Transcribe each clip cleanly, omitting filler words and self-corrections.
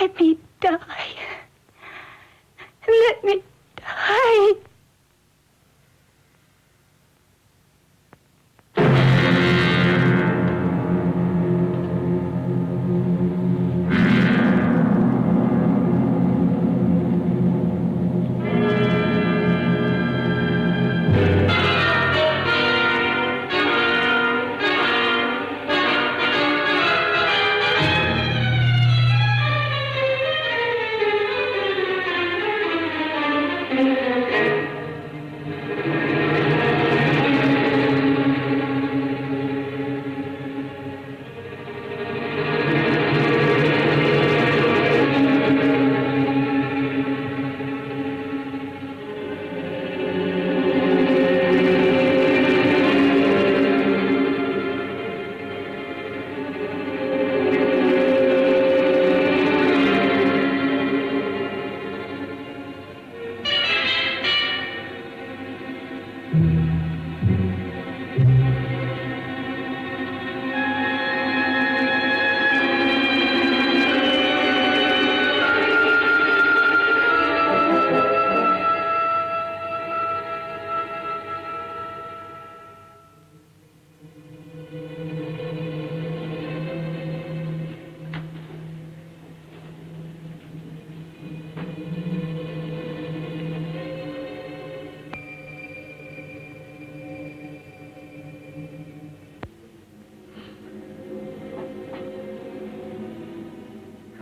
Let me die. Let me die.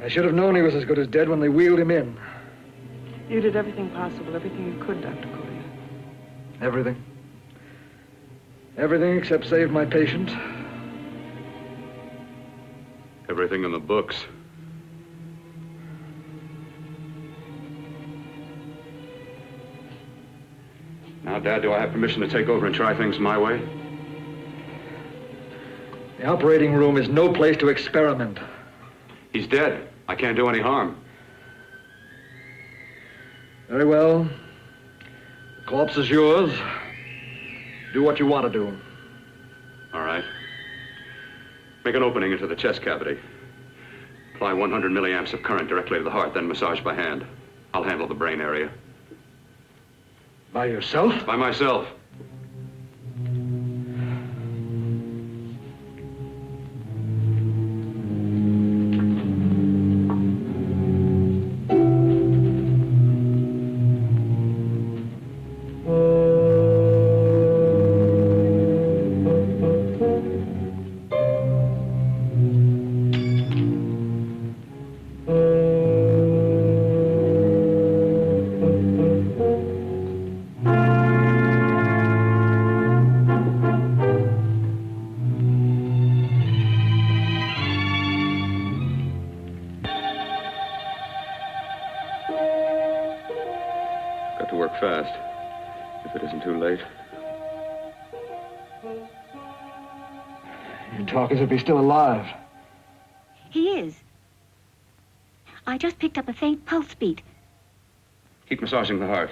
I should have known he was as good as dead when they wheeled him in. You did everything possible, everything you could, Dr. Collier. Everything. Everything except save my patient. Everything in the books. Now, Dad, do I have permission to take over and try things my way? The operating room is no place to experiment. He's dead. I can't do any harm. Very well. The corpse is yours. Do what you want to do. All right. Make an opening into the chest cavity. Apply 100 milliamps of current directly to the heart, then massage by hand. I'll handle the brain area. By yourself? By myself. Fast, if it isn't too late. You talk as if he's still alive. He is. I just picked up a faint pulse beat. Keep massaging the heart.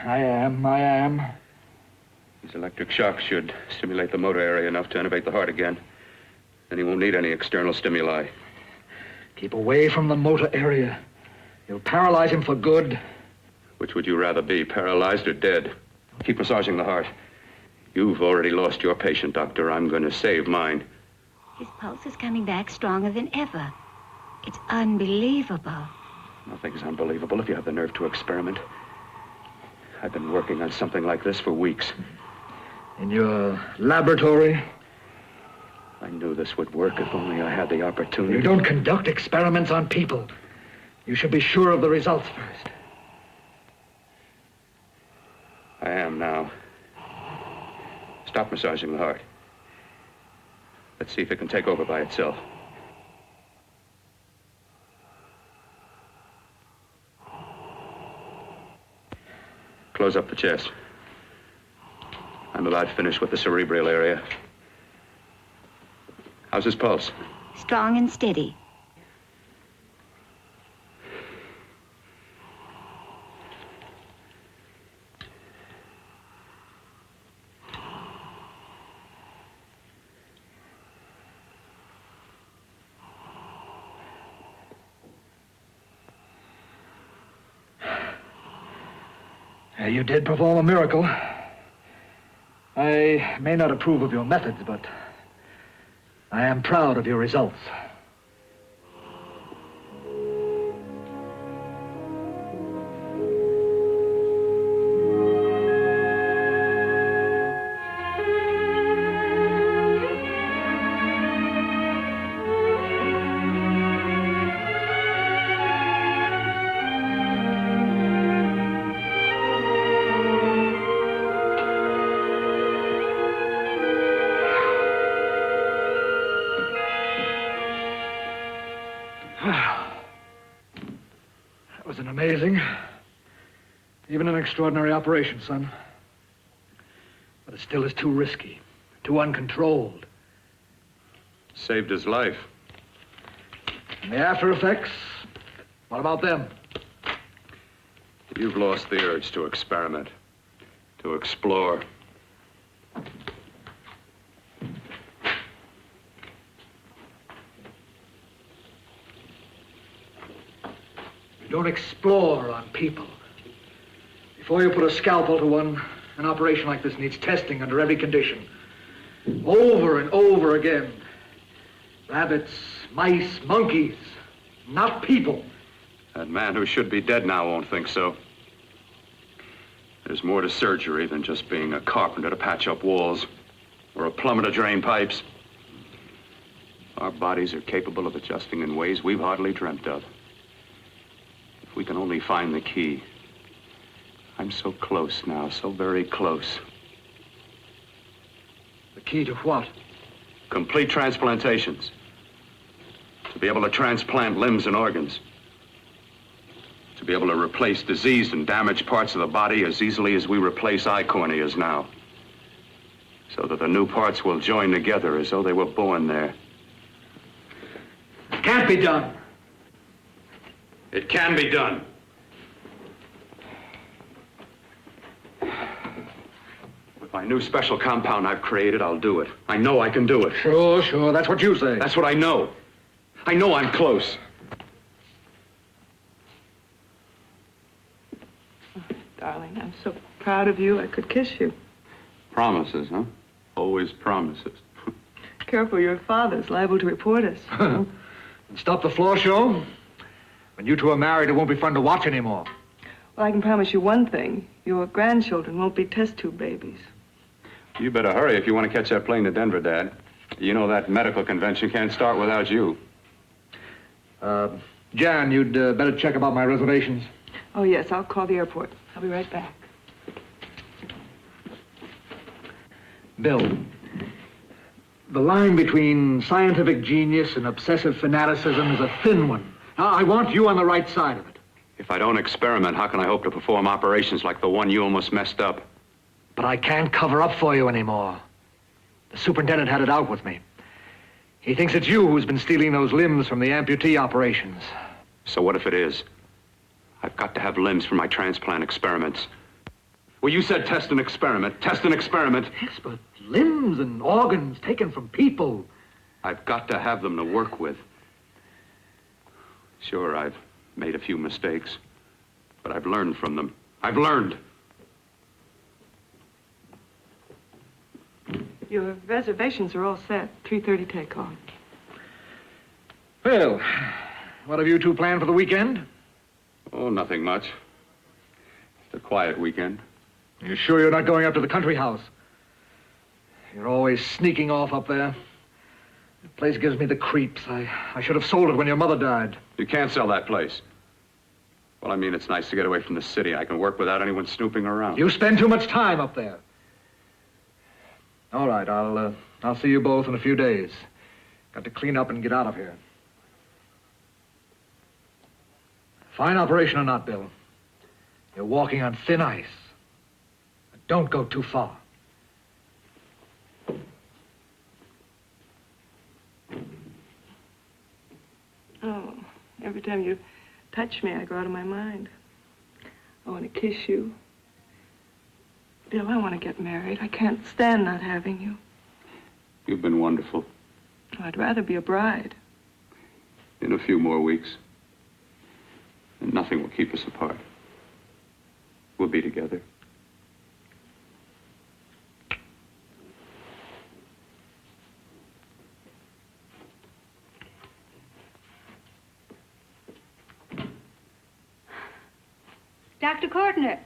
I am. These electric shocks should stimulate the motor area enough to innervate the heart again. Then he won't need any external stimuli. Keep away from the motor area. You'll paralyze him for good. Which would you rather be, paralyzed or dead? Keep massaging the heart. You've already lost your patient, Doctor. I'm going to save mine. His pulse is coming back stronger than ever. It's unbelievable. Nothing's unbelievable if you have the nerve to experiment. I've been working on something like this for weeks. In your laboratory? I knew this would work if only I had the opportunity. You don't conduct experiments on people. You should be sure of the results first. I am now. Stop massaging the heart. Let's see if it can take over by itself. Close up the chest. I'm about finished with the cerebral area. How's his pulse? Strong and steady. You did perform a miracle. I may not approve of your methods, but I am proud of your results. That was an amazing, even an extraordinary operation, son. But it still is too risky, too uncontrolled. Saved his life. And the after effects, what about them? You've lost the urge to experiment, to explore. You don't explore on people. Before you put a scalpel to one, an operation like this needs testing under every condition. Over and over again. Rabbits, mice, monkeys, not people. That man who should be dead now won't think so. There's more to surgery than just being a carpenter to patch up walls or a plumber to drain pipes. Our bodies are capable of adjusting in ways we've hardly dreamt of. If we can only find the key. I'm so close now, so very close. The key to what? Complete transplantations. To be able to transplant limbs and organs. To be able to replace diseased and damaged parts of the body as easily as we replace eye corneas now. So that the new parts will join together as though they were born there. It can't be done. It can be done. With my new special compound I've created, I'll do it. I know I can do it. Sure, that's what you say. That's what I know. I know I'm close. Darling, I'm so proud of you, I could kiss you. Promises, huh? Always promises. Careful, your father's liable to report us. And stop the floor show? When you two are married, it won't be fun to watch anymore. Well, I can promise you one thing. Your grandchildren won't be test tube babies. You better hurry if you want to catch that plane to Denver, Dad. You know that medical convention can't start without you. Jan, you'd better check about my reservations. Oh, yes, I'll call the airport. I'll be right back. Bill, the line between scientific genius and obsessive fanaticism is a thin one. I want you on the right side of it. If I don't experiment, how can I hope to perform operations like the one you almost messed up? But I can't cover up for you anymore. The superintendent had it out with me. He thinks it's you who's been stealing those limbs from the amputee operations. So what if it is? I've got to have limbs for my transplant experiments. Well, you said test and experiment. Test and experiment. Yes, but limbs and organs taken from people. I've got to have them to work with. Sure, I've made a few mistakes, but I've learned from them. I've learned. Your reservations are all set. 3:30 takeoff. Well, what have you two planned for the weekend? Oh, nothing much. Just a quiet weekend. Are you sure you're not going up to the country house? You're always sneaking off up there. The place gives me the creeps. I should have sold it when your mother died. You can't sell that place. Well, I mean, it's nice to get away from the city. I can work without anyone snooping around. You spend too much time up there. All right, I'll see you both in a few days. Got to clean up and get out of here. Fine operation or not, Bill, you're walking on thin ice. But don't go too far. Oh, every time you touch me, I go out of my mind. I want to kiss you. Bill, I want to get married. I can't stand not having you. You've been wonderful. Oh, I'd rather be a bride. In a few more weeks. And nothing will keep us apart. We'll be together. Dr. Courtner.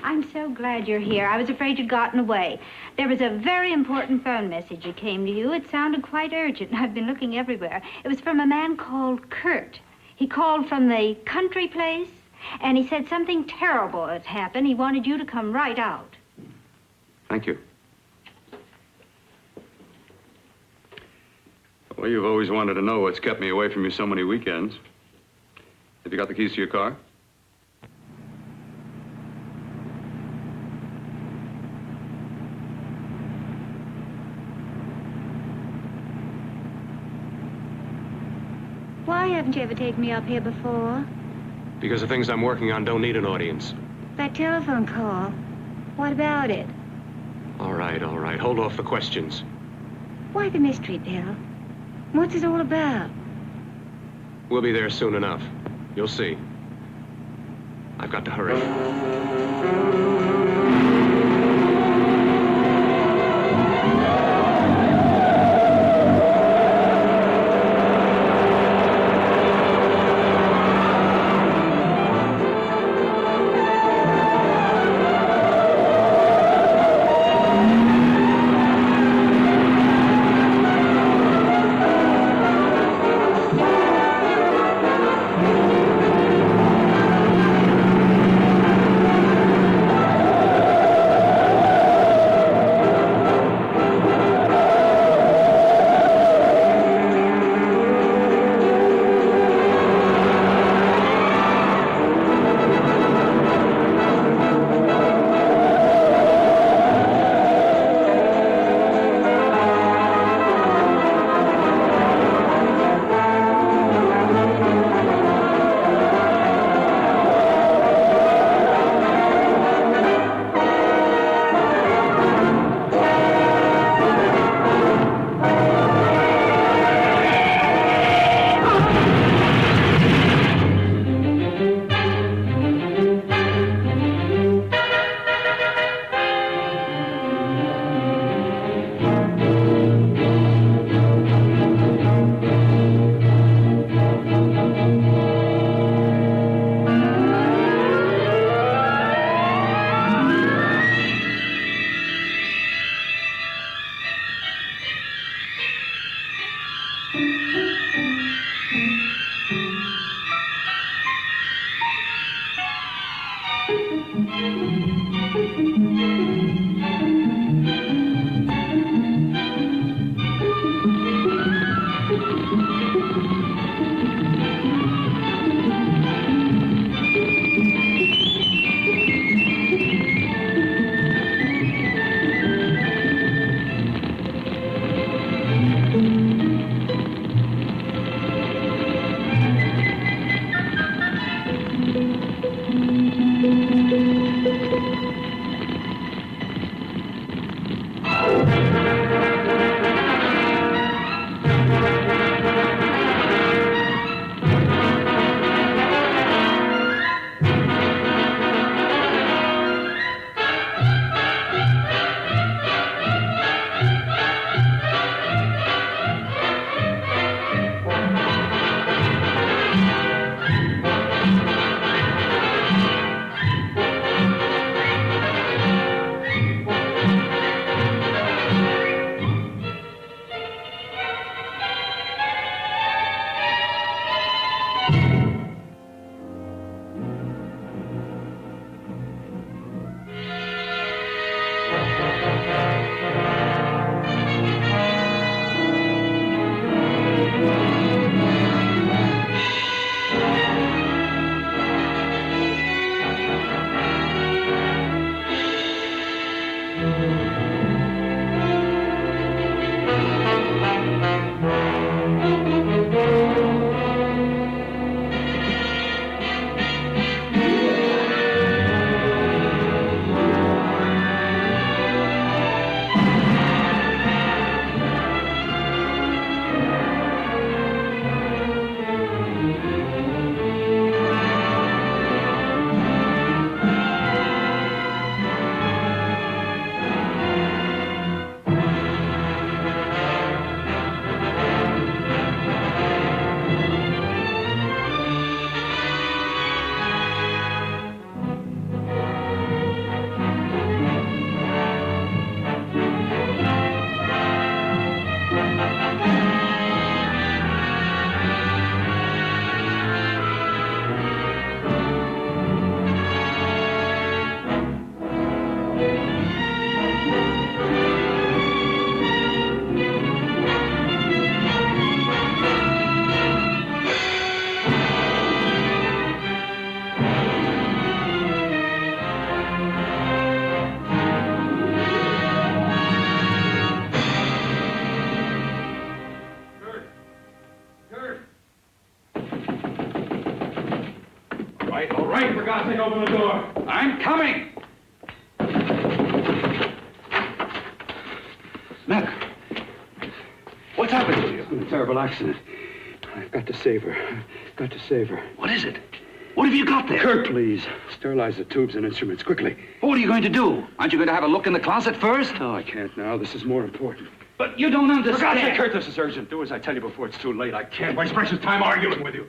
I'm so glad you're here. I was afraid you'd gotten away. There was a very important phone message that came to you. It sounded quite urgent, and I've been looking everywhere. It was from a man called Kurt. He called from the country place, and he said something terrible had happened. He wanted you to come right out. Thank you. Well, you've always wanted to know what's kept me away from you so many weekends. Have you got the keys to your car? Why haven't you ever taken me up here before? Because the things I'm working on don't need an audience. That telephone call. What about it? All right, all right. Hold off the questions. Why the mystery, Bill? What's it all about? We'll be there soon enough. You'll see. I've got to hurry. Carlton, open the door. I'm coming! Mac, what's happened to you? A terrible accident. I've got to save her. Got to save her. What is it? What have you got there? Kurt, please. Sterilize the tubes and instruments quickly. What are you going to do? Aren't you going to have a look in the closet first? No, I can't now. This is more important. But you don't understand. For God's sake, Kurt, this is urgent. Do as I tell you before it's too late. I can't waste precious time arguing with you.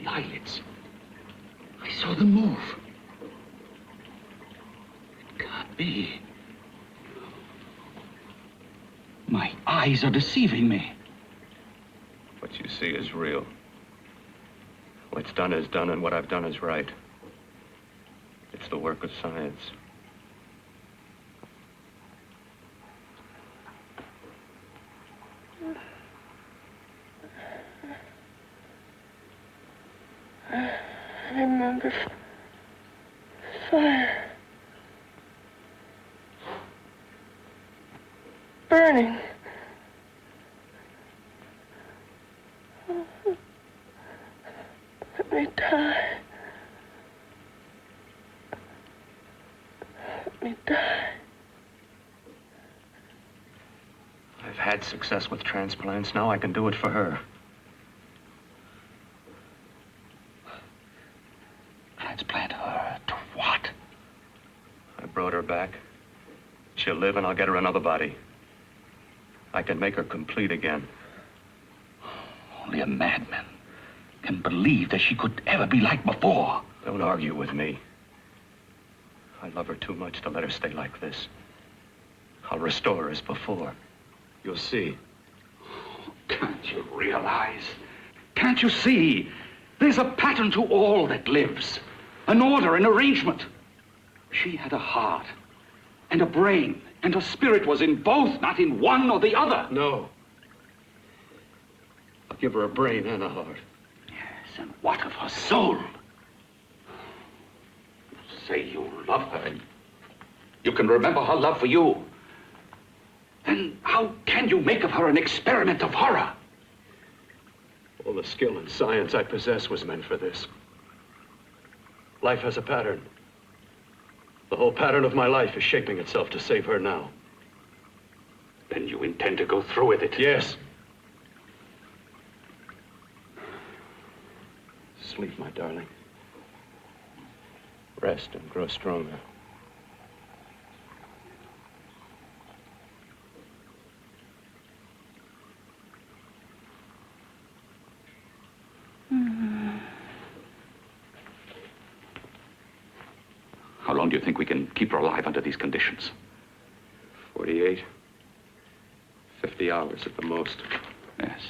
Eyelids. I saw them move. It can't be. My eyes are deceiving me. What you see is real. What's done is done, and what I've done is right. It's the work of science. I remember fire. Burning. Let me die. Let me die. I've had success with transplants. Now I can do it for her. Transplant her to what? I brought her back. She'll live, and I'll get her another body. I can make her complete again. Only a madman can believe that she could ever be like before. Don't argue with me. I love her too much to let her stay like this. I'll restore her as before. You'll see. Can't you realize? Can't you see? There's a pattern to all that lives. An order, an arrangement. She had a heart and a brain, and her spirit was in both, not in one or the other. No. I'll give her a brain and a heart. Yes, and what of her soul? You say you love her, and you can remember her love for you. Then how can you make of her an experiment of horror? All the skill and science I possess was meant for this. Life has a pattern. The whole pattern of my life is shaping itself to save her now. Then you intend to go through with it? Yes. Sleep, my darling. Rest and grow stronger. do you think we can keep her alive under these conditions? 48. 50 hours at the most. Yes.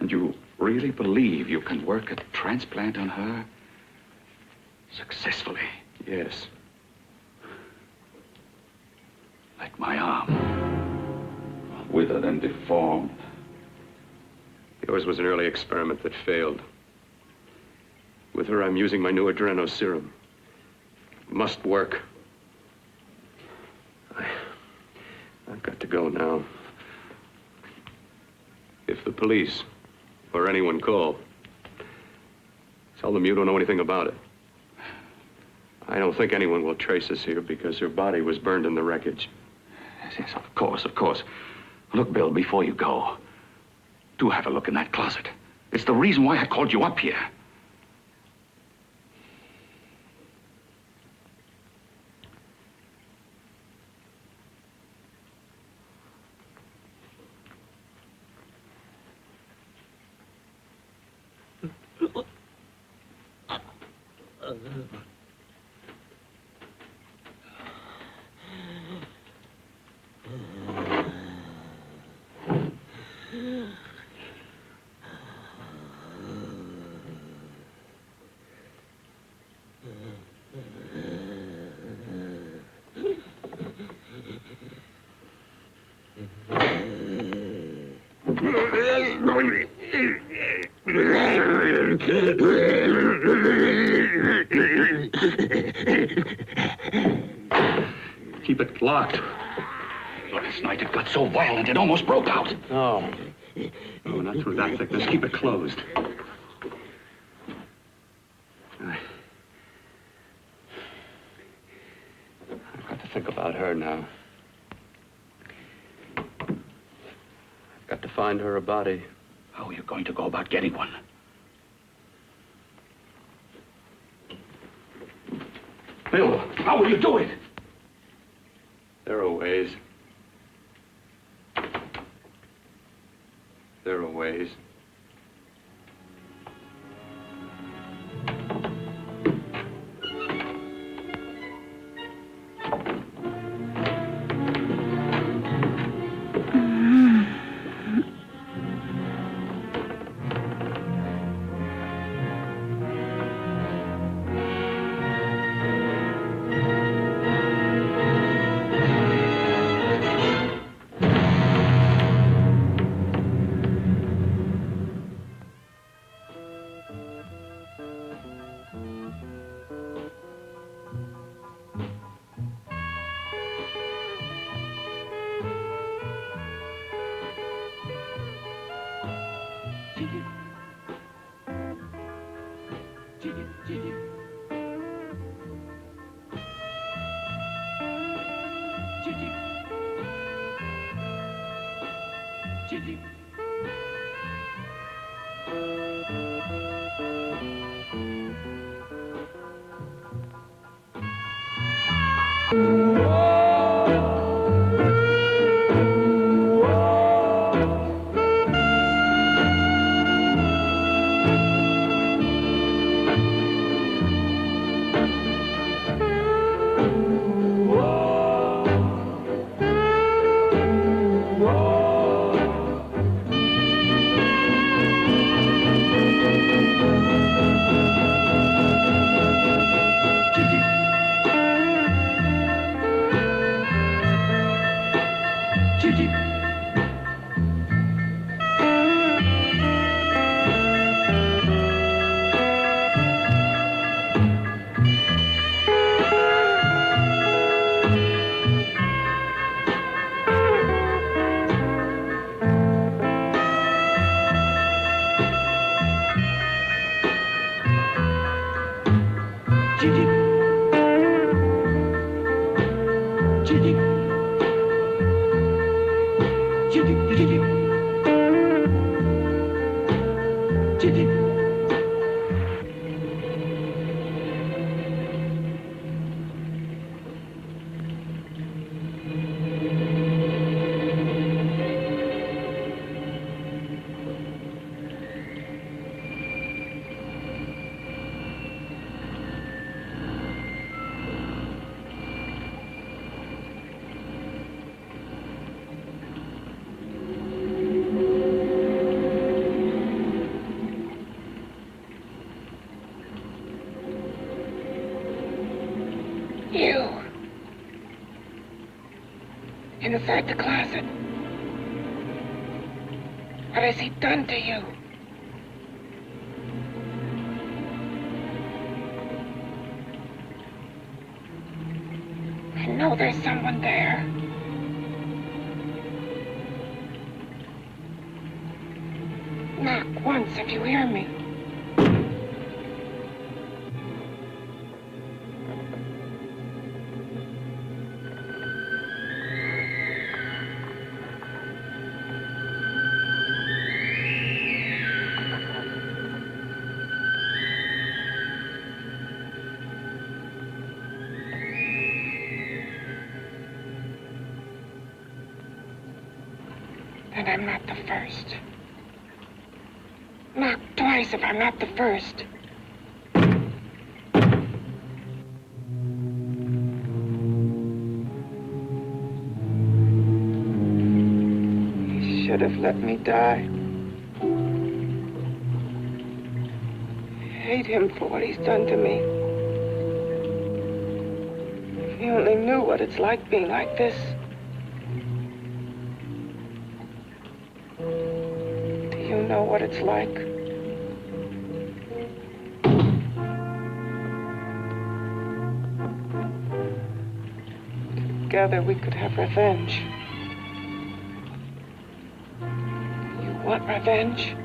And you really believe you can work a transplant on her successfully? Yes. Like my arm. Withered and deformed. Yours was an early experiment that failed. With her, I'm using my new adreno serum. It must work. I've got to go now. If the police or anyone call, tell them you don't know anything about it. I don't think anyone will trace us here because her body was burned in the wreckage. Yes, of course, of course. Look, Bill, before you go, do have a look in that closet. It's the reason why I called you up here. Keep it locked. Last night it got so violent it almost broke out. Oh. No, not through that thickness. Keep it closed. I've got to think about her now. I've got to find her a body. How are you going to go about getting one? Bill, how will you do it? There are ways. There are ways. inside the closet. What has he done to you? I know there's someone there. Knock once if you hear me. And I'm not the first. Knock twice if I'm not the first. He should have let me die. I hate him for what he's done to me. If he only knew what it's like being like this. You know what it's like. Together we could have revenge. You want revenge?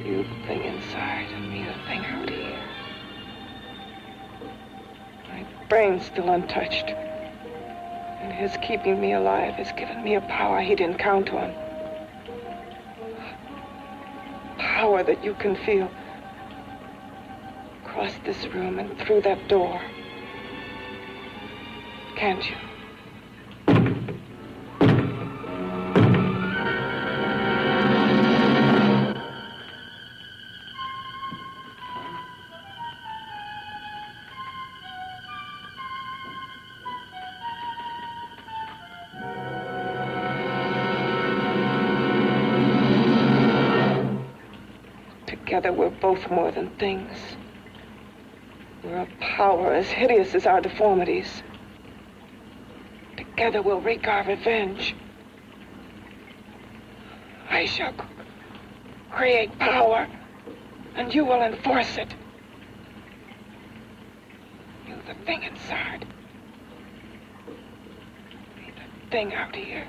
You the thing inside and me the thing out here. My brain's still untouched. And his keeping me alive has given me a power he didn't count on. Power that you can feel across this room and through that door. Can't you? Together we're both more than things. We're a power as hideous as our deformities. Together we'll wreak our revenge. I shall create power, and you will enforce it. You the thing inside. Me the thing out here.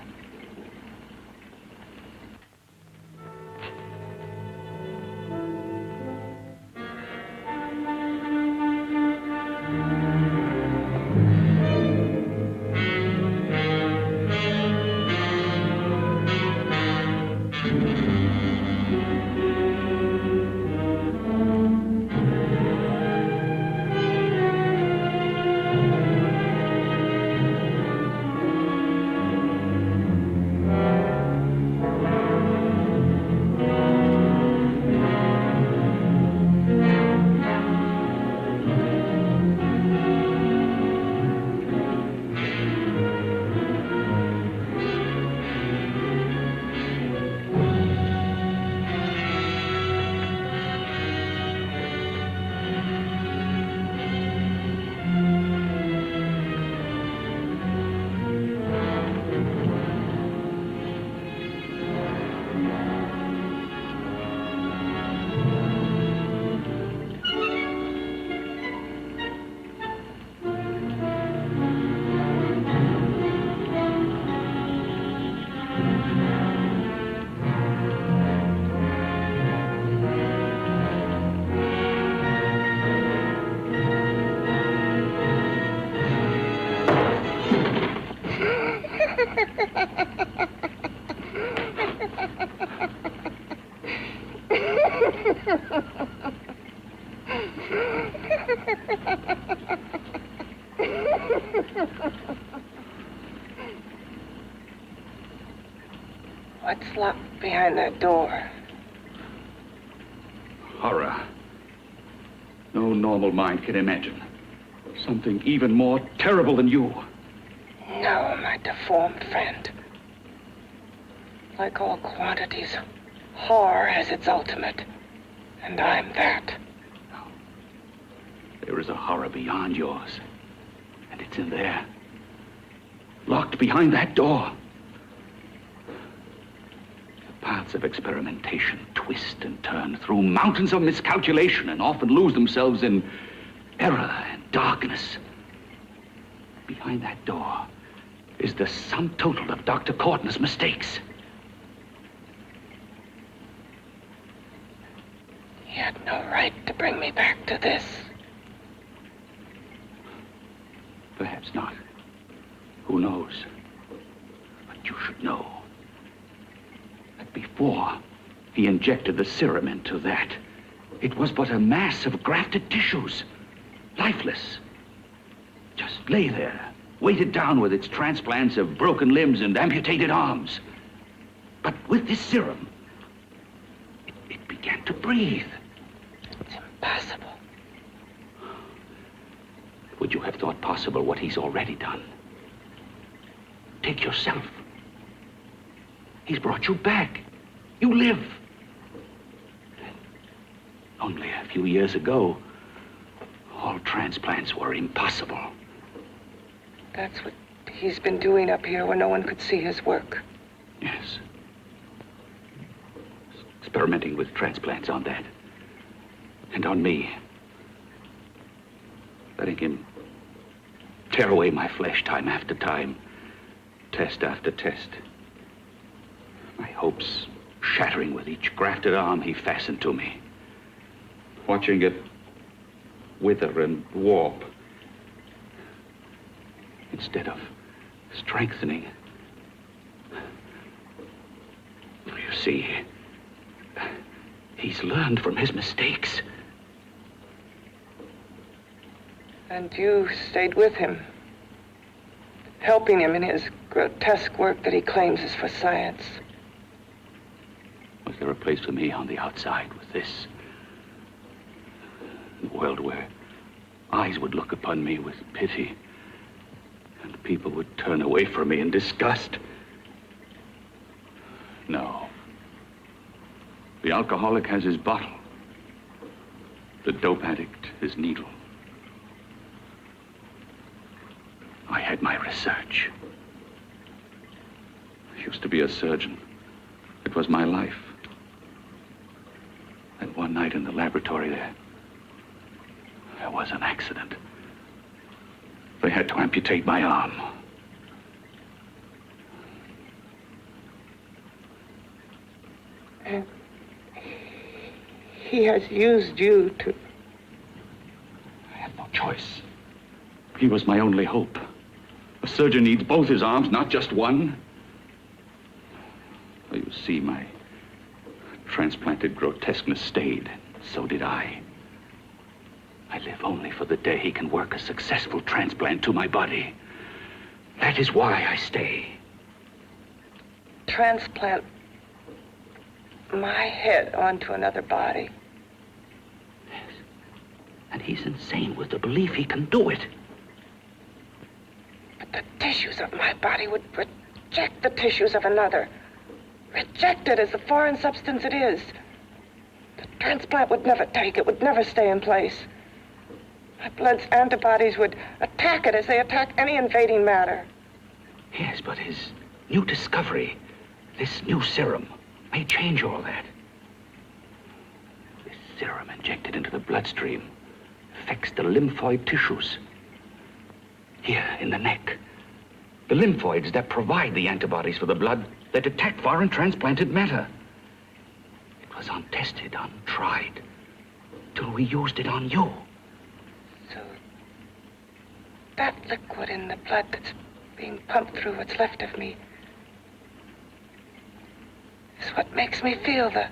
What's locked behind that door? Horror. No normal mind can imagine. Something even more terrible than you. No, my deformed friend. Like all quantities, horror has its ultimate. And I'm that. There is a horror beyond yours. And it's in there. Locked behind that door. The paths of experimentation twist and turn through mountains of miscalculation and often lose themselves in error and darkness. Behind that door is the sum total of Dr. Corton's mistakes. He had no right to bring me back to this. Perhaps not. Who knows? But you should know that before he injected the serum into that, it was but a mass of grafted tissues, lifeless. Just lay there, weighted down with its transplants of broken limbs and amputated arms. But with this serum, it began to breathe. It's impossible. Would you have thought possible what he's already done? Take yourself. He's brought you back. You live. Only a few years ago, all transplants were impossible. That's what he's been doing up here where no one could see his work. Yes. Experimenting with transplants on that. And on me. Letting him tear away my flesh time after time. Test after test. My hopes shattering with each grafted arm he fastened to me. Watching it wither and warp. Instead of strengthening. You see, he's learned from his mistakes. And you stayed with him, helping him in his grotesque work that he claims is for science. Was there a place for me on the outside with this? A world where eyes would look upon me with pity and people would turn away from me in disgust? No. The alcoholic has his bottle. The dope addict his needle. I had my research. I used to be a surgeon. It was my life. And one night in the laboratory there was an accident. They had to amputate my arm. And he has used you to... I had no choice. He was my only hope. A surgeon needs both his arms, not just one. Well, you see, my transplanted grotesqueness stayed. So did I. I live only for the day he can work a successful transplant to my body. That is why I stay. Transplant my head onto another body. Yes. And he's insane with the belief he can do it. But the tissues of my body would reject the tissues of another. Reject it as the foreign substance it is. The transplant would never take it, would never stay in place. My blood's antibodies would attack it as they attack any invading matter. Yes, but his new discovery, this new serum, may change all that. This serum injected into the bloodstream affects the lymphoid tissues. Here, in the neck. The lymphoids that provide the antibodies for the blood that attack foreign transplanted matter. It was untested, untried, till we used it on you. So, that liquid in the blood that's being pumped through what's left of me is what makes me feel the...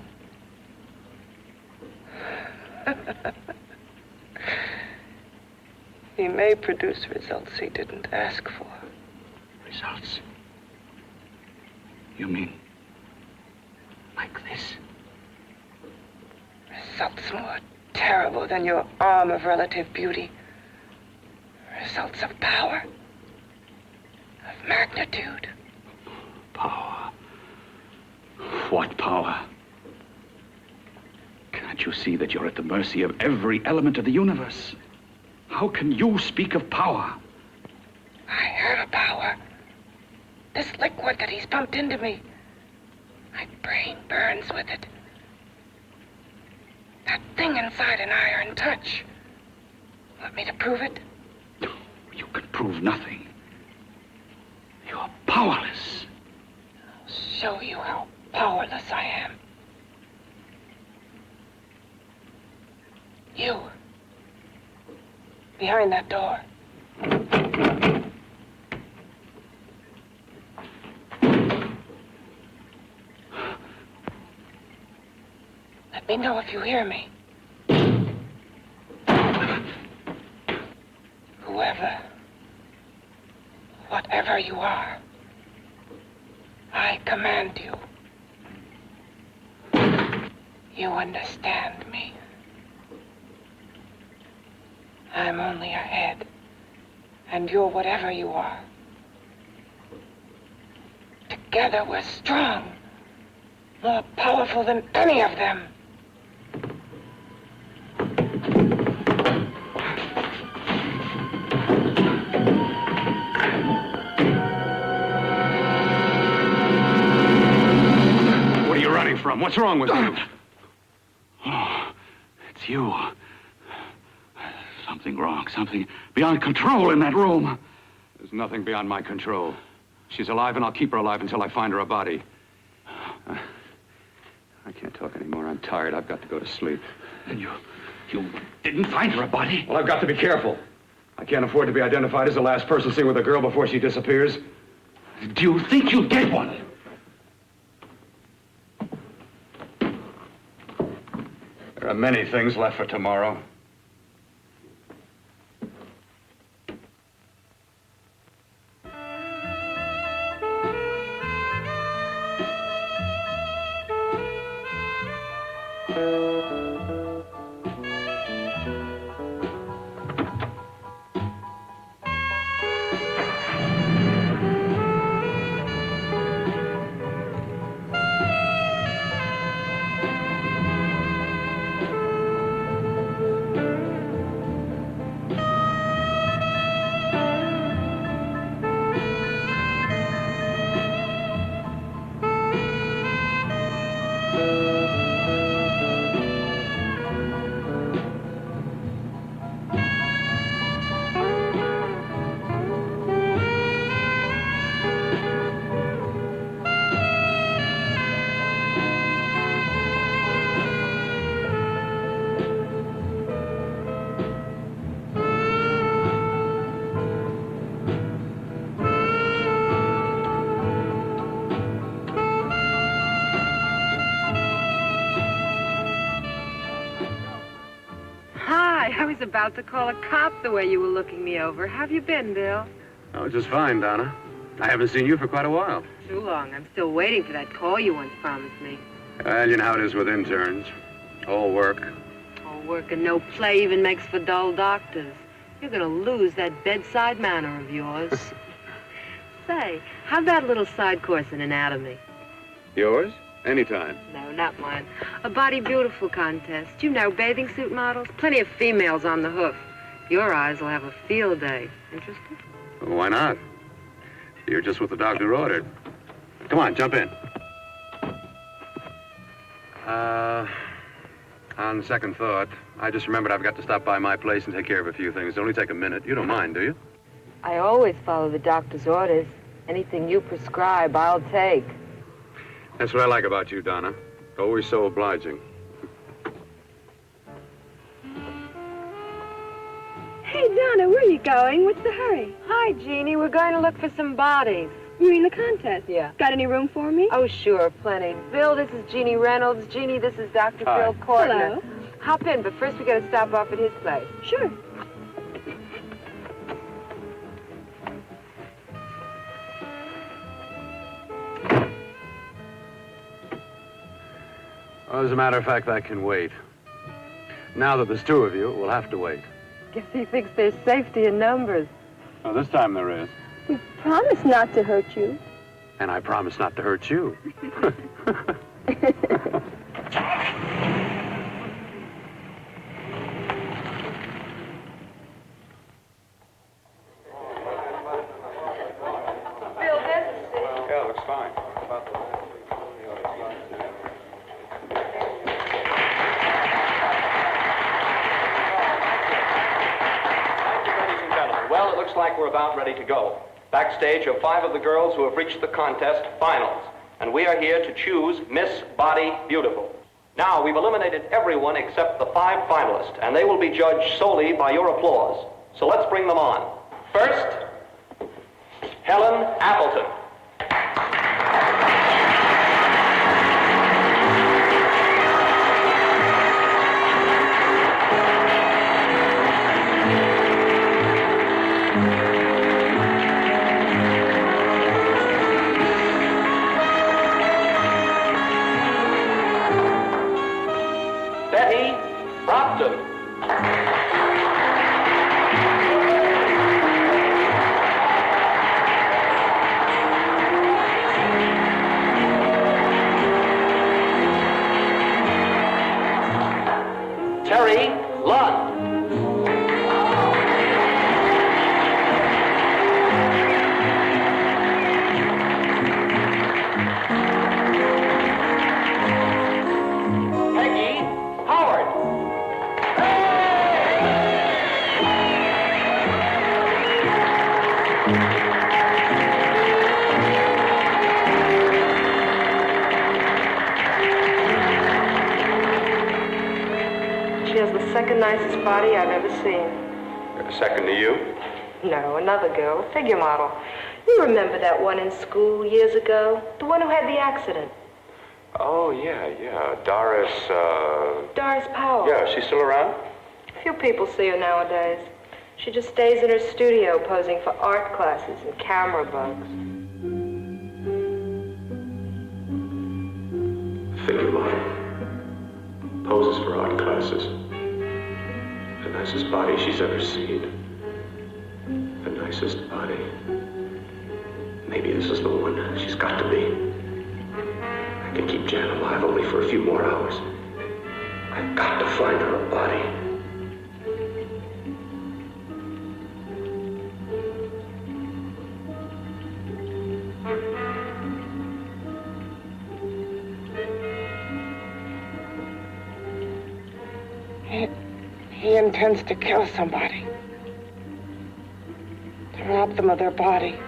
He may produce results he didn't ask for. Results? You mean like this? Results more terrible than your arm of relative beauty. Results of power, of magnitude. Power. What power? Can't you see that you're at the mercy of every element of the universe? How can you speak of power? I have a power. This liquid that he's pumped into me. My brain burns with it. That thing inside an iron touch. Want me to prove it? You can prove nothing. You're powerless. I'll show you how powerless I am. You. Behind that door. Let me know if you hear me. Whoever, whatever you are, I command you. You understand me. I'm only a head, and you're whatever you are. Together we're strong, more powerful than any of them. What are you running from? What's wrong with you? Oh, it's you. Something wrong, something beyond control in that room. There's nothing beyond my control. She's alive, and I'll keep her alive until I find her a body. I can't talk anymore. I'm tired. I've got to go to sleep. And you didn't find her a body? Well, I've got to be careful. I can't afford to be identified as the last person seen with a girl before she disappears. Do you think you'll get one? There are many things left for tomorrow. I was about to call a cop the way you were looking me over. How have you been, Bill? Oh, just fine, Donna. I haven't seen you for quite a while. Too long. I'm still waiting for that call you once promised me. Well, you know how it is with interns. All work. All work and no play even makes for dull doctors. You're gonna lose that bedside manner of yours. Say, how'd that little side course in anatomy? Yours? Anytime. No, not mine. A body beautiful contest. You know, bathing suit models. Plenty of females on the hoof. Your eyes will have a field day. Interested? Well, why not? You're just what the doctor ordered. Come on, jump in. On second thought, I just remembered I've got to stop by my place and take care of a few things. It'll only take a minute. You don't mind, do you? I always follow the doctor's orders. Anything you prescribe, I'll take. That's what I like about you, Donna. Always so obliging. Hey, Donna, where are you going? What's the hurry? Hi, Jeannie. We're going to look for some bodies. You mean the contest? Yeah. Got any room for me? Oh, sure, plenty. Bill, this is Jeannie Reynolds. Jeannie, this is Dr. Hi. Bill Cortner. Hello. Hop in, but first we got to stop off at his place. Sure. Well, as a matter of fact, that can wait. Now that there's two of you, we'll have to wait. Guess he thinks there's safety in numbers. Well, this time there is. We promised not to hurt you. And I promise not to hurt you. Yeah, looks fine. Well, it looks like we're about ready to go. Backstage are 5 of the girls who have reached the contest finals, and we are here to choose Miss Body Beautiful. Now, we've eliminated everyone except the 5 finalists, and they will be judged solely by your applause. So let's bring them on. First, Helen Appleton. Betty Brockton. Terry Lund. Peggy Howard. She has the second nicest body I've ever seen. Second to you? No, another girl, a figure model. You remember that one in school years ago? The one who had the accident. Oh, yeah. Doris, Doris Powell. Yeah, she's still around? Few people see her nowadays. She just stays in her studio posing for art classes and camera bugs. Figure model. Poses for art classes. The nicest body she's ever seen. The nicest body. Maybe this is the one. She's got to be. I can keep Jan alive only for a few more hours. I've got to find her a body. He intends to kill somebody. To rob them of their body.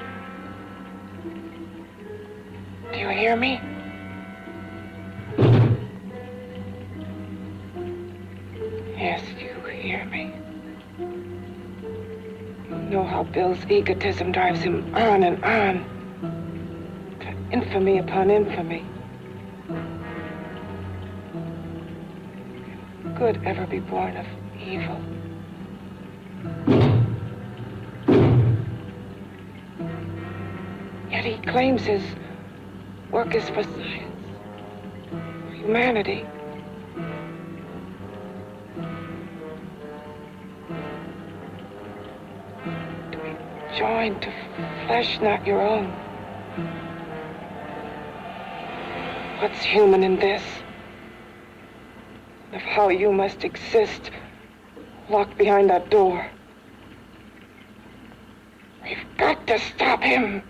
Do you hear me? Yes, you hear me. You know how Bill's egotism drives him on and on. To infamy upon infamy. Can good ever be born of evil? Yet he claims his work is for science, for humanity. To be joined to flesh not your own. What's human in this? Of how you must exist, locked behind that door. We've got to stop him.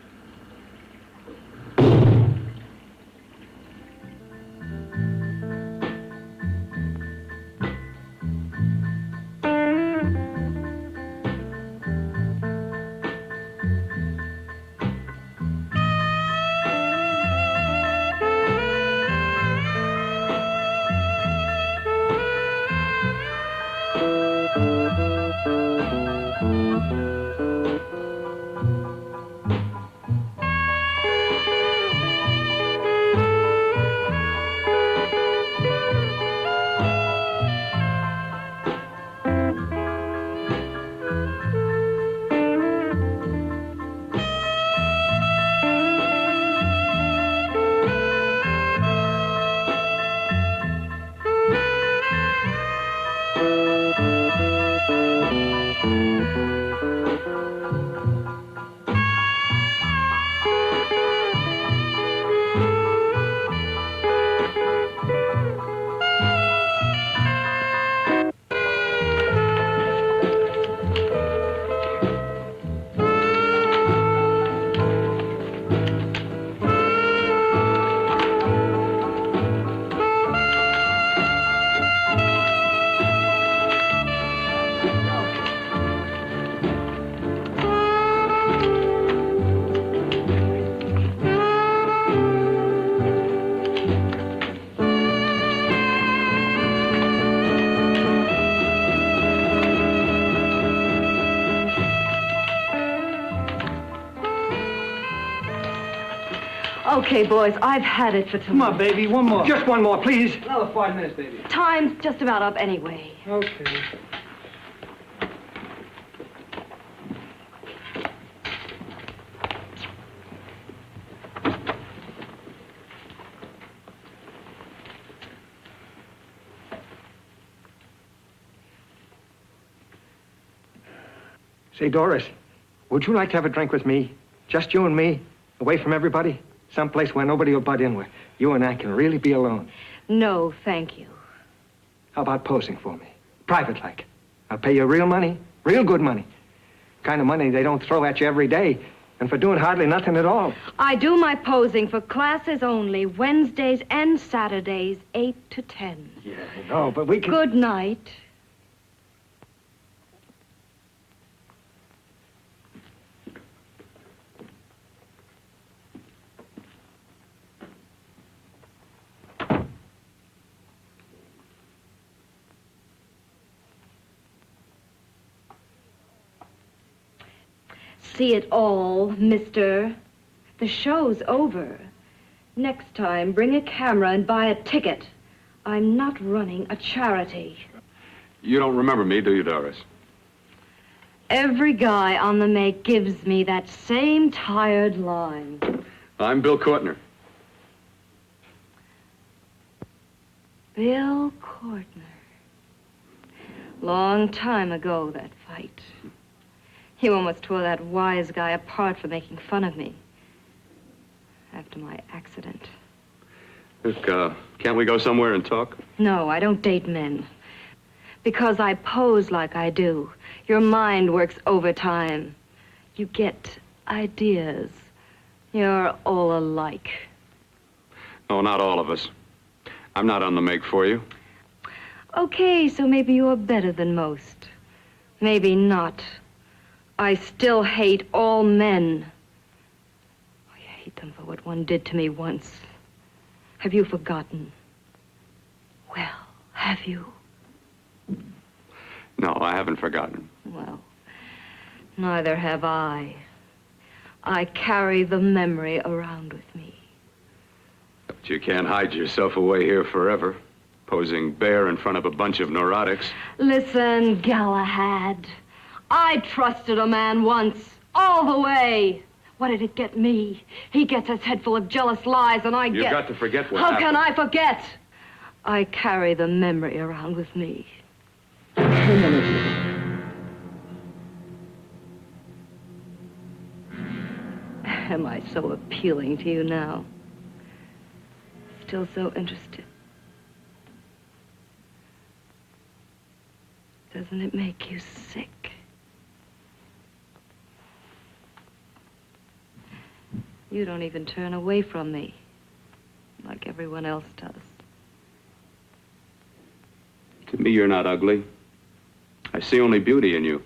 Okay, boys, I've had it for tonight. Come on, baby, one more. Just one more, please. Another 5 minutes, baby. Time's just about up anyway. Okay. Say, Doris, would you like to have a drink with me? Just you and me, away from everybody? Someplace where nobody will butt in, where you and I can really be alone. No, thank you. How about posing for me? Private-like. I'll pay you real money, real good money. Kind of money they don't throw at you every day, and for doing hardly nothing at all. I do my posing for classes only, Wednesdays and Saturdays, 8 to 10. Yeah, I know, but we can... Good night. See it all, mister. The show's over. Next time, bring a camera and buy a ticket. I'm not running a charity. You don't remember me, do you, Doris? Every guy on the make gives me that same tired line. I'm Bill Courtner. Bill Courtner. Long time ago, that fight. You almost tore that wise guy apart for making fun of me. After my accident. Look, can't we go somewhere and talk? No, I don't date men. Because I pose like I do. Your mind works overtime. You get ideas. You're all alike. Oh, not all of us. I'm not on the make for you. Okay, so maybe you're better than most. Maybe not. I still hate all men. I hate them for what one did to me once. Have you forgotten? Well, have you? No, I haven't forgotten. Well, neither have I. I carry the memory around with me. But you can't hide yourself away here forever, posing bare in front of a bunch of neurotics. Listen, Galahad. I trusted a man once, all the way. What did it get me? He gets his head full of jealous lies, and I get... You've got to forget what How happened. can I forget? I carry the memory around with me. Am I so appealing to you now? Still so interested? Doesn't it make you sick? You don't even turn away from me, like everyone else does. To me, you're not ugly. I see only beauty in you.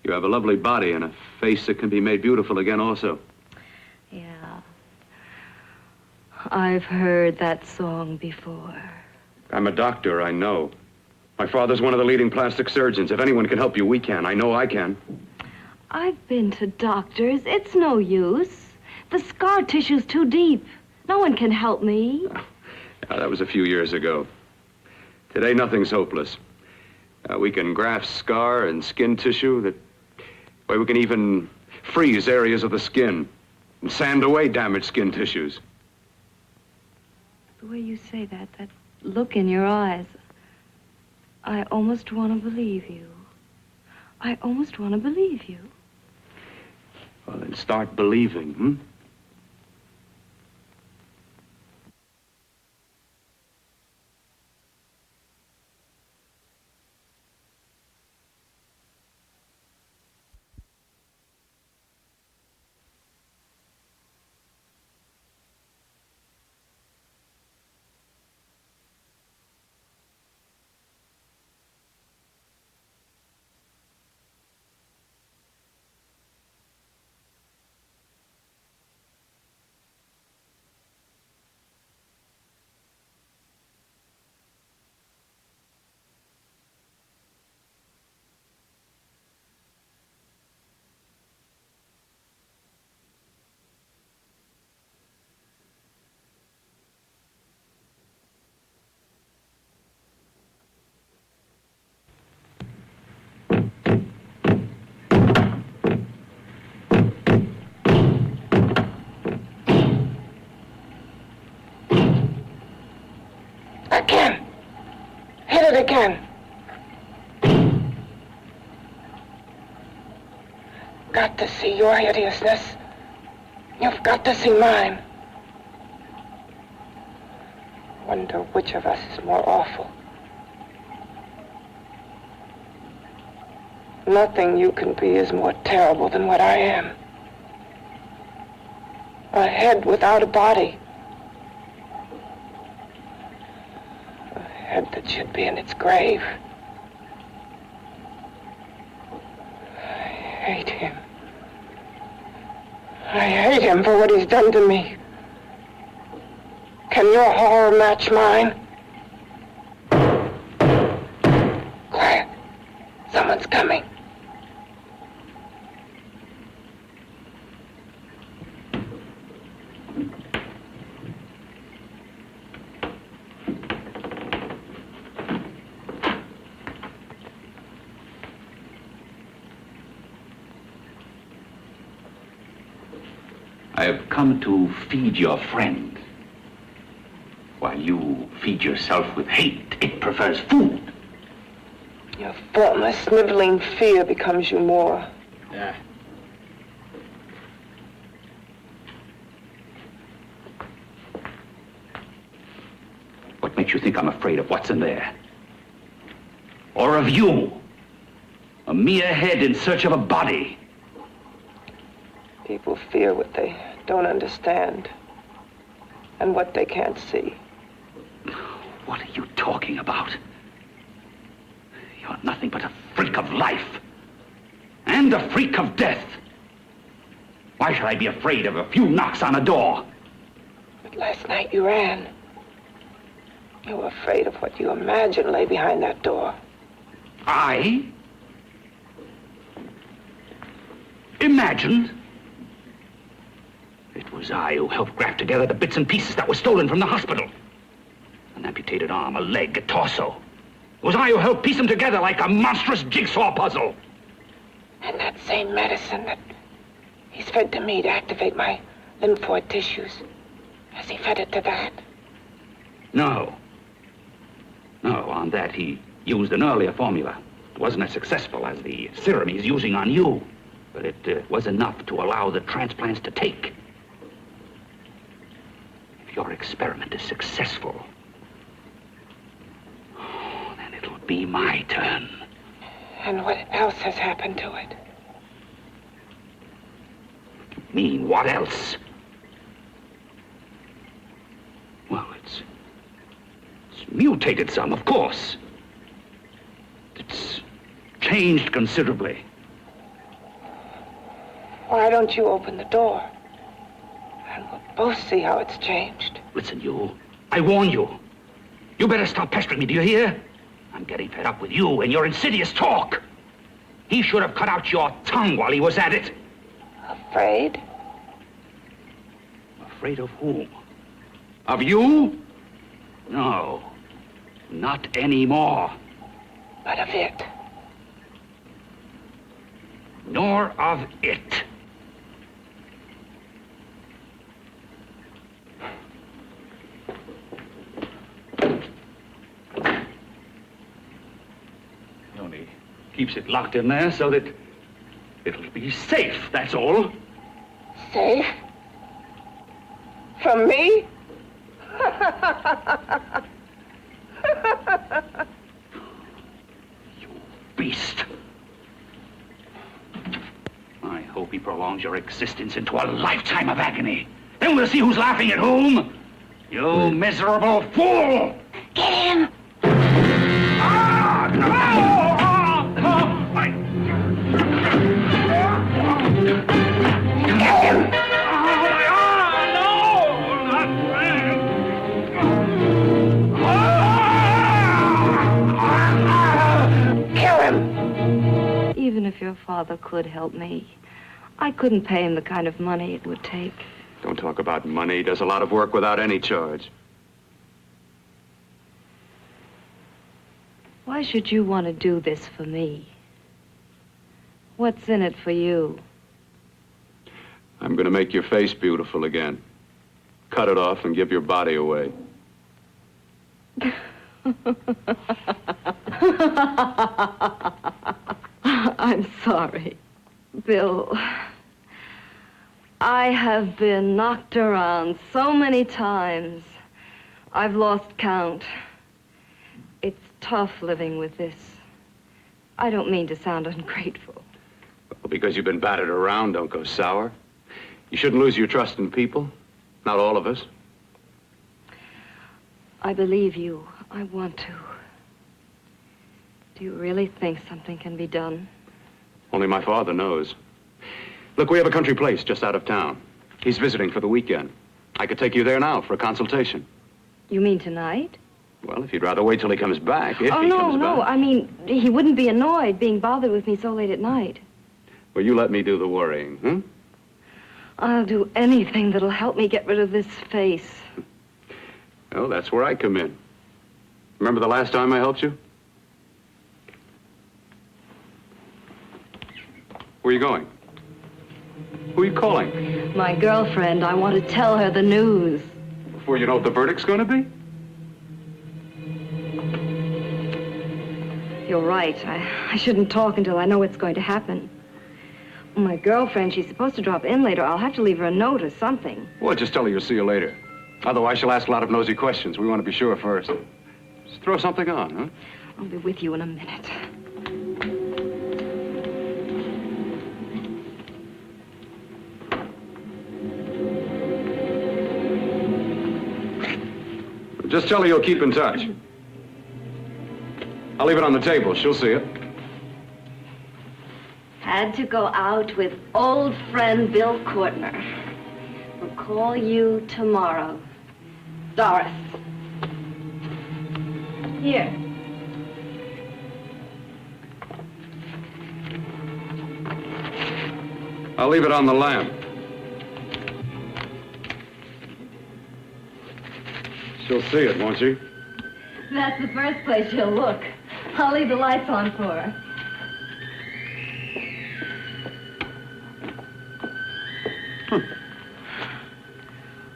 You have a lovely body and a face that can be made beautiful again also. Yeah. I've heard that song before. I'm a doctor, I know. My father's one of the leading plastic surgeons. If anyone can help you, we can. I know I can. I've been to doctors. It's no use. The scar tissue's too deep. No one can help me. That was a few years ago. Today, nothing's hopeless. We can graft scar and skin tissue that... Well, we can even freeze areas of the skin and sand away damaged skin tissues. The way you say that look in your eyes, I almost want to believe you. I almost want to believe you. Well, then start believing, hmm? Again. Hit it again. Got to see your hideousness. You've got to see mine. Wonder which of us is more awful. Nothing you can be is more terrible than what I am. A head without a body. A head that should be in its grave. I hate him. I hate him for what he's done to me. Can your horror match mine? Quiet. Someone's coming. I have come to feed your friend. While you feed yourself with hate, it prefers food. Your formless, sniveling fear becomes you more. Yeah. What makes you think I'm afraid of what's in there? Or of you? A mere head in search of a body. People fear what they don't understand and what they can't see. What are you talking about? You're nothing but a freak of life and a freak of death. Why should I be afraid of a few knocks on a door? But last night you ran. You were afraid of what you imagined lay behind that door. I? Imagined? It was I who helped graft together the bits and pieces that were stolen from the hospital. An amputated arm, a leg, a torso. It was I who helped piece them together like a monstrous jigsaw puzzle. And that same medicine that he's fed to me to activate my lymphoid tissues. Has he fed it to that? No. No, on that he used an earlier formula. It wasn't as successful as the serum he's using on you, but it was enough to allow the transplants to take. If your experiment is successful, then it'll be my turn. And what else has happened to it? You mean, what else? Well, it's mutated some, of course. It's changed considerably. Why don't you open the door? And we'll both see how it's changed. Listen, you. I warn you. You better stop pestering me, do you hear? I'm getting fed up with you and your insidious talk. He should have cut out your tongue while he was at it. Afraid? Afraid of whom? Of you? No. Not anymore. But of it. Nor of it. He only keeps it locked in there so that it'll be safe, that's all. Safe? From me? You beast. I hope he prolongs your existence into a lifetime of agony. Then we'll see who's laughing at whom. You miserable fool! Get him! Ah! No! Get him! Even if your father could help me, I couldn't pay him the kind of money it would take. Don't talk about money. He does a lot of work without any charge. Why should you want to do this for me? What's in it for you? I'm going to make your face beautiful again. Cut it off and give your body away. I'm sorry, Bill. I have been knocked around so many times. I've lost count. It's tough living with this. I don't mean to sound ungrateful. Well, because you've been battered around, don't go sour. You shouldn't lose your trust in people. Not all of us. I believe you. I want to. Do you really think something can be done? Only my father knows. Look, we have a country place just out of town. He's visiting for the weekend. I could take you there now for a consultation. You mean tonight? Well, if you'd rather wait till he comes back, if he comes no. back. I mean, he wouldn't be annoyed being bothered with me so late at night. Well, you let me do the worrying, hmm? I'll do anything that'll help me get rid of this face. Well, that's where I come in. Remember the last time I helped you? Where are you going? Who are you calling? My girlfriend. I want to tell her the news. Before you know what the verdict's going to be? You're right. I shouldn't talk until I know what's going to happen. My girlfriend, she's supposed to drop in later. I'll have to leave her a note or something. Well, just tell her you'll see you later. Otherwise, she'll ask a lot of nosy questions. We want to be sure first. Just throw something on, huh? I'll be with you in a minute. Just tell her you'll keep in touch. I'll leave it on the table. She'll see it. Had to go out with old friend Bill Courtner. We'll call you tomorrow. Doris. Here. I'll leave it on the lamp. She'll see it, won't she? That's the first place she'll look. I'll leave the lights on for her.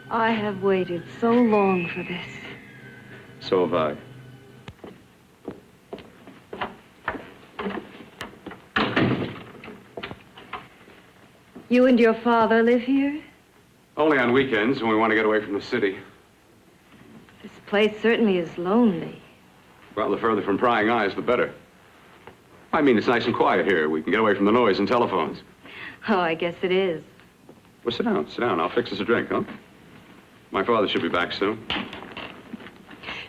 I have waited so long for this. So have I. You and your father live here? Only on weekends when we want to get away from the city. This place certainly is lonely. Well, the further from prying eyes, the better. I mean, it's nice and quiet here. We can get away from the noise and telephones. Oh, I guess it is. Well, sit down, sit down. I'll fix us a drink, huh? My father should be back soon.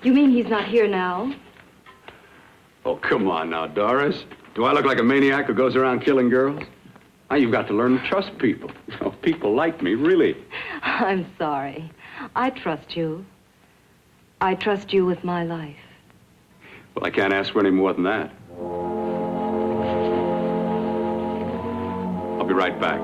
You mean he's not here now? Oh, come on now, Doris. Do I look like a maniac who goes around killing girls? Now, you've got to learn to trust people. Oh, people like me, really. I'm sorry. I trust you. I trust you with my life. Well, I can't ask for any more than that. I'll be right back.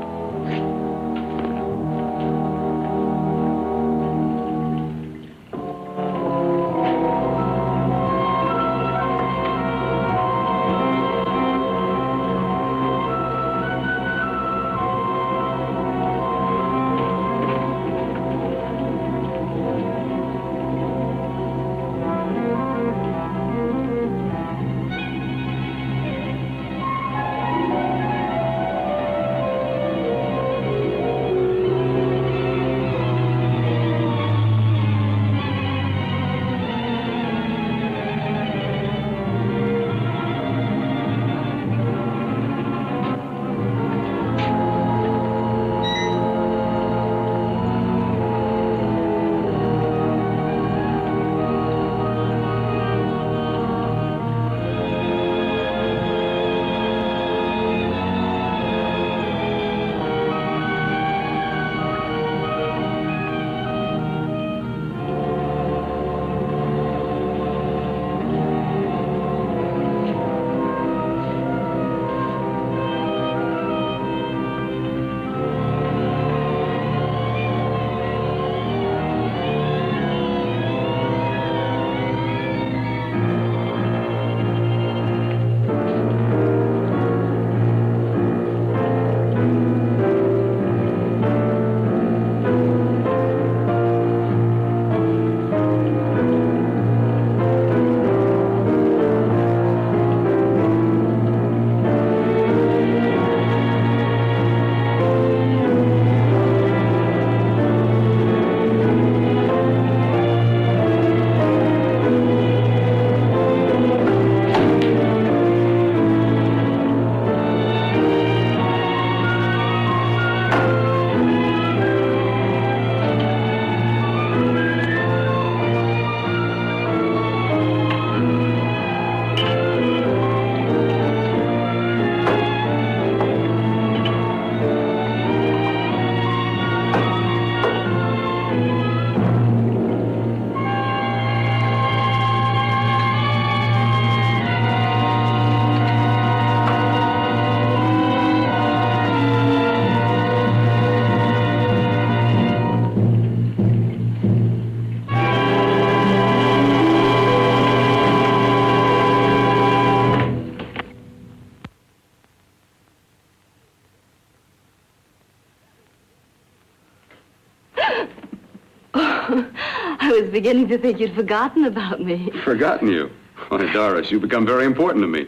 I was beginning to think you'd forgotten about me. Forgotten you? Why, Doris, you've become very important to me.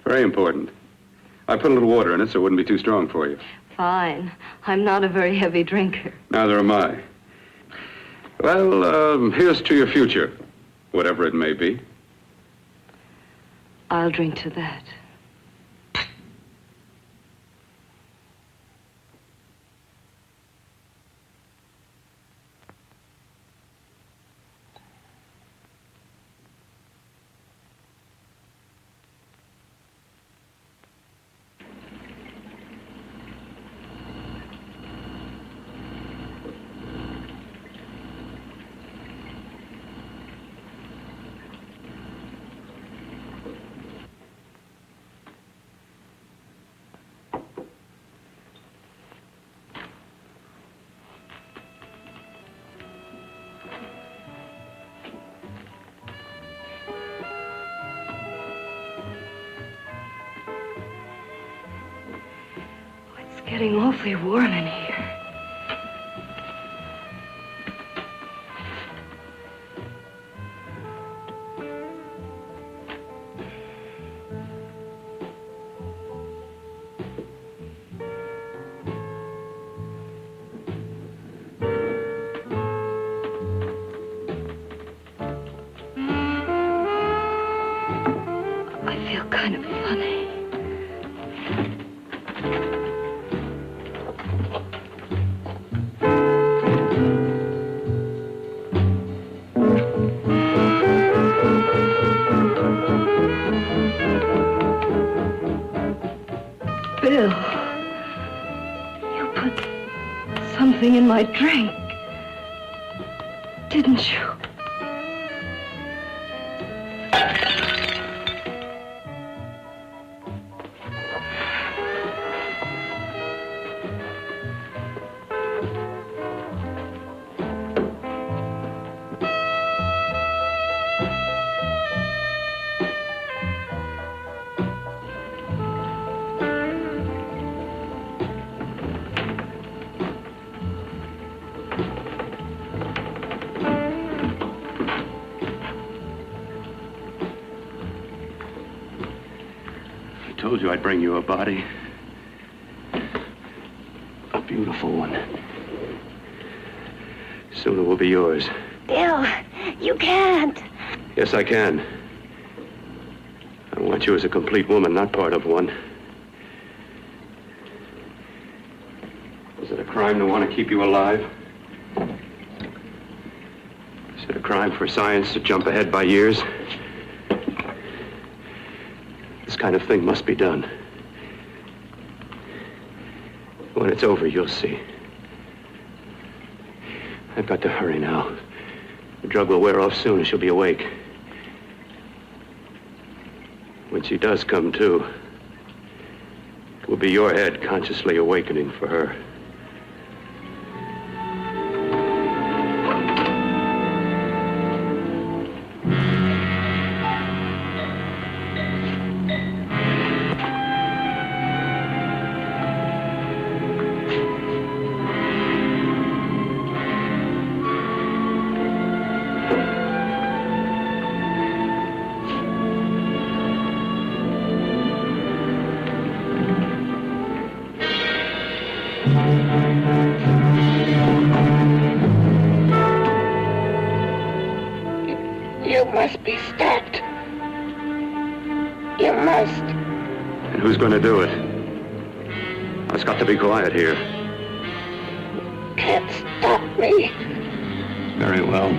Very important. I put a little water in it so it wouldn't be too strong for you. Fine. I'm not a very heavy drinker. Neither am I. Well, here's to your future, whatever it may be. I'll drink to that. It's getting awfully warm in here. I feel kind of funny. Bill, you put something in my drink, didn't you? I told you I'd bring you a body. A beautiful one. Soon it will be yours. Bill, you can't. Yes, I can. I want you as a complete woman, not part of one. Is it a crime to want to keep you alive? Is it a crime for science to jump ahead by years? This kind of thing must be done. When it's over, you'll see. I've got to hurry now. The drug will wear off soon and she'll be awake. When she does come to, it will be your head consciously awakening for her. You must be stopped. You must. And who's going to do it? It's got to be quiet here. Can't stop me. Very well.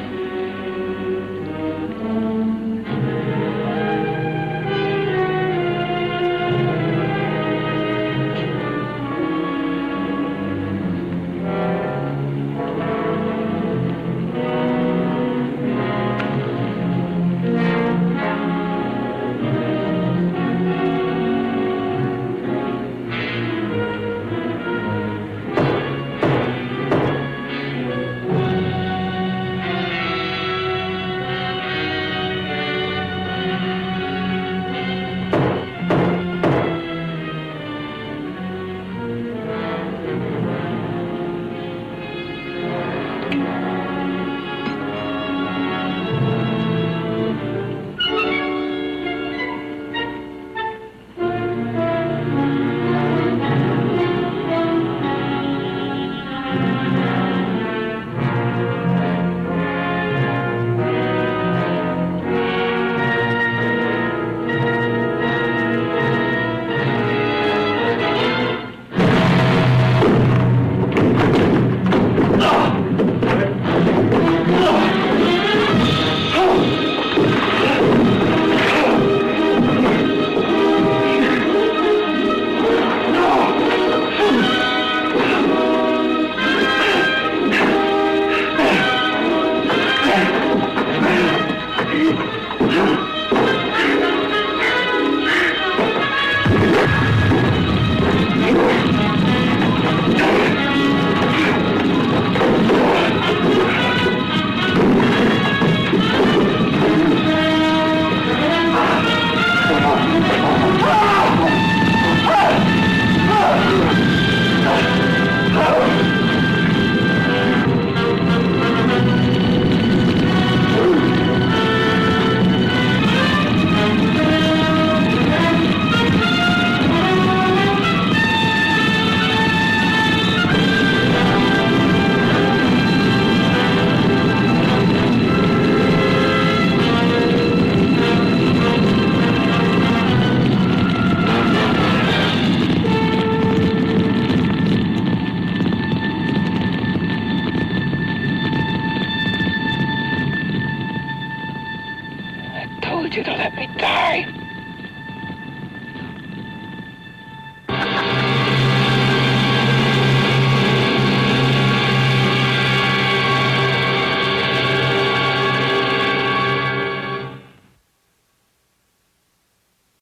away!